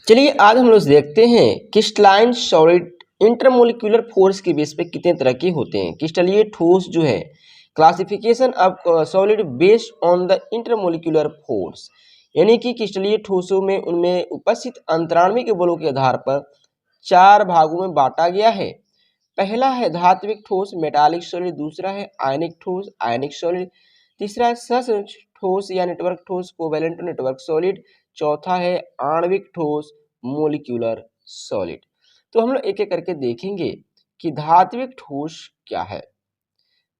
चलिए आज हम लोग देखते हैं क्रिस्टलाइन सॉलिड इंटरमोलिक्यूलर फोर्स के बेस पे कितने तरह के होते हैं। क्रिस्टलीय ठोस जो है classification of solid based on the intermolecular force, यानी कि क्रिस्टलीय ठोसों में उनमें उपस्थित अंतराणविक बलों के आधार पर चार भागों में बांटा गया है। पहला है धात्विक ठोस मेटालिक सॉलिड, दूसरा है आयनिक ठोस आयनिक सॉलिड, तीसरा है सहसंयोजक ठोस या नेटवर्क ठोस कोवैलेंट नेटवर्क सॉलिड, चौथा है आणविक ठोस मोलिक्यूलर सॉलिड। तो हम लोग एक एक करके देखेंगे कि धात्विक ठोस क्या है।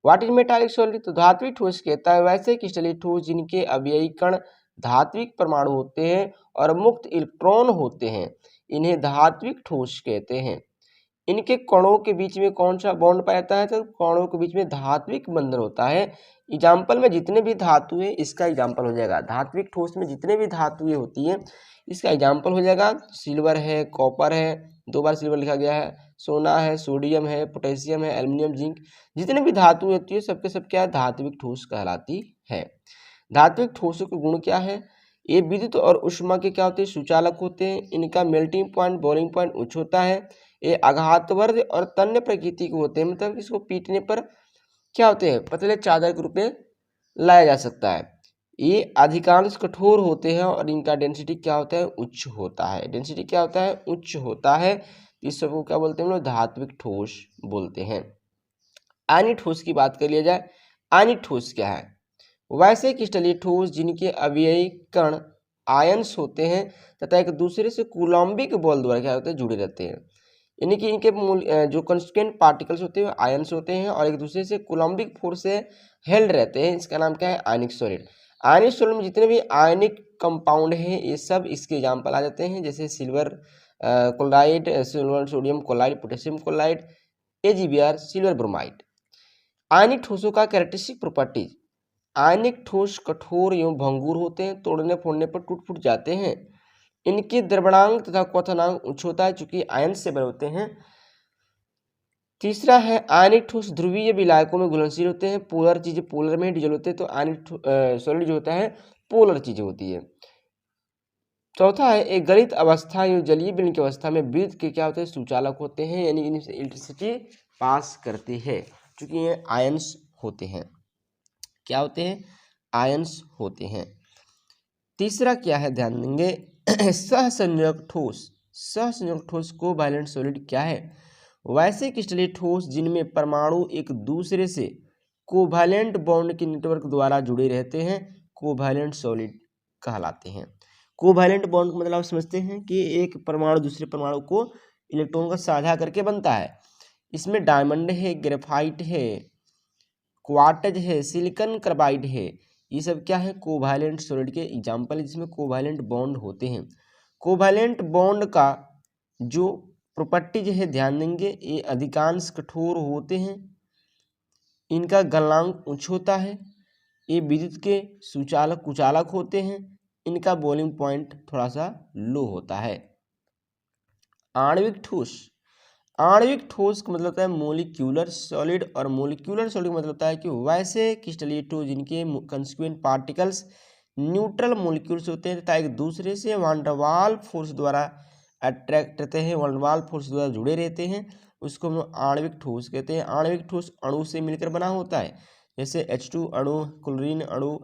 What is metallic solid? तो धात्विक ठोस कहता है वैसे क्रिस्टलीय ठोस जिनके अवयवी कण धात्विक परमाणु होते हैं और मुक्त इलेक्ट्रॉन होते हैं, इन्हें धात्विक ठोस कहते हैं। इनके कणों के बीच में कौन सा बॉन्ड पाया जाता है? तो कणों के बीच में धात्विक बंधन होता है। एग्जाम्पल में जितने भी धातु है इसका एग्जाम्पल हो जाएगा। धात्विक ठोस में जितने भी धातुएं होती है इसका एग्जाम्पल हो जाएगा। सिल्वर है, कॉपर है, 2 बार सिल्वर लिखा गया है, सोना है, सोडियम है, पोटेशियम है, एल्युमिनियम, जिंक, जितने भी धातु होती है सबके सब क्या है? धात्विक ठोस कहलाती है। धात्विक ठोसों के गुण क्या है? ये विद्युत और ऊष्मा के क्या होते हैं? सुचालक होते हैं। इनका मेल्टिंग पॉइंट बॉइलिंग पॉइंट उच्च होता है। ये आघातवर्ध और तन्य प्रकृति के होते हैं, मतलब इसको पीटने पर क्या होते हैं? पतले चादर के रूप में लाया जा सकता है। ये अधिकांश कठोर होते हैं और इनका डेंसिटी क्या होता है? उच्च होता है। डेंसिटी क्या होता है? उच्च होता है। इस सबको क्या बोलते हैं हम लोग? धात्विक ठोस बोलते हैं। आयनिक ठोस की बात कर लिया जाए। आयनिक ठोस क्या है? वैसे क्रिस्टलीय ठोस जिनके अवयवी कण आयन्स होते हैं तथा एक दूसरे से कूलम्बिक बल द्वारा क्या होते हैं? जुड़े रहते हैं। यानी कि इनके जो कंस्टिट्यूएंट पार्टिकल्स होते हैं आयन्स होते हैं और एक दूसरे से कूलम्बिक फोर्स से हेल्ड रहते हैं। इसका नाम क्या है? आयनिक सॉलिड। आयनिक सॉलिड में जितने भी आयनिक कंपाउंड हैं ये सब इसके एग्जाम्पल आ जाते हैं, जैसे silver chloride, silver sodium chloride, potassium chloride, AgBr, silver bromide. आयनिक ठोसों का कैरेक्टरिस्टिक प्रॉपर्टीज। आयनिक ठोस कठोर एवं भंगुर होते हैं, तोड़ने फोड़ने पर टूट फूट जाते हैं। इनके द्रवणांक तथा क्वथनांक उच्च होता है चूंकि आयन से बने होते हैं। तीसरा है आयनिक ठोस ध्रुवीय विलायकों में घुलनशील होते हैं। पोलर चीजें पोलर में डिजोल्व होते हैं, तो आयनिक सॉलिड जो होता है पोलर चीजें होती है। चौथा है एक गलित अवस्था या जलीय विलीन की अवस्था में विद्युत के क्या होते हैं? सुचालक होते हैं, यानी इनसे इलेक्ट्रिसिटी पास करते हैं क्योंकि ये आयन्स होते हैं। क्या होते हैं? आयन्स होते हैं। तीसरा क्या है? ध्यान देंगे सहसंयोजक ठोस। सहसंयोजक ठोस कोवैलेंट सॉलिड क्या है? वैसे क्रिस्टलीय ठोस जिनमें परमाणु एक दूसरे से कोवैलेंट बॉन्ड के नेटवर्क द्वारा जुड़े रहते हैं कोवैलेंट सॉलिड कहलाते हैं। कोवैलेंट बॉन्ड मतलब आप समझते हैं कि एक परमाणु दूसरे परमाणु को इलेक्ट्रॉन का साझा करके बनता है। इसमें डायमंड है, ग्रेफाइट है, क्वार्टज है, सिलिकॉन कार्बाइड है, ये सब क्या है? कोवैलेंट सॉलिड के एग्जाम्पल है जिसमें कोवैलेंट बॉन्ड होते हैं। कोवैलेंट बॉन्ड का जो प्रॉपर्टीज है ध्यान देंगे, ये अधिकांश कठोर होते हैं, इनका गलनांक उच्च होता है, ये विद्युत के सुचालक कुचालक होते हैं, इनका बॉइलिंग पॉइंट थोड़ा सा लो होता है। आणविक ठोस। आणविक ठोस का मतलब होता है मोलिक्यूलर सॉलिड, और मोलिक्यूलर सॉलिड का मतलब होता है कि वैसे क्रिस्टलीय ठोस जिनके कंस्टिट्यूएंट पार्टिकल्स न्यूट्रल मोलिक्यूल्स होते हैं तथा एक दूसरे से वान डर वाल फोर्स द्वारा अट्रैक्ट रहते हैं, वान डर वाल फोर्स द्वारा जुड़े रहते हैं, उसको हम आणविक ठोस कहते हैं। आणविक ठोस अणु से मिलकर बना होता है, जैसे H2 अणु, क्लोरीन अणु,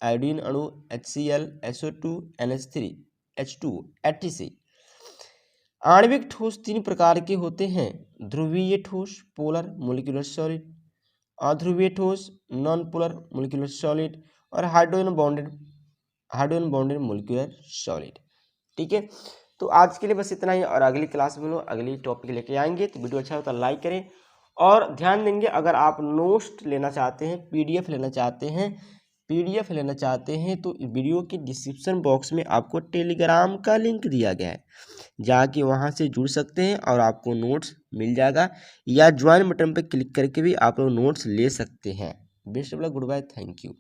आयोडीन अणु, HCl, SO2, NH3, H2, etc। आणविक ठोस 3 प्रकार के होते हैं: ध्रुवीय ठोस पोलर मोलिकुलर सॉलिड, अध्रुवीय ठोस नॉन पोलर मोलिकुलर सॉलिड, और हाइड्रोजन बॉन्डेड मोलिकुलर सॉलिड। ठीक है, तो आज के लिए बस इतना ही, और अगली क्लास में लोग अगली टॉपिक लेके आएंगे। तो वीडियो अच्छा हो तो लाइक करें, और ध्यान देंगे अगर आप नोट्स लेना चाहते हैं, PDF लेना चाहते हैं तो वीडियो के डिस्क्रिप्शन बॉक्स में आपको टेलीग्राम का लिंक दिया गया है, जाके वहाँ से जुड़ सकते हैं और आपको नोट्स मिल जाएगा, या ज्वाइन बटन पर क्लिक करके भी आप लोग नोट्स ले सकते हैं। Best of luck, good bye, thank you.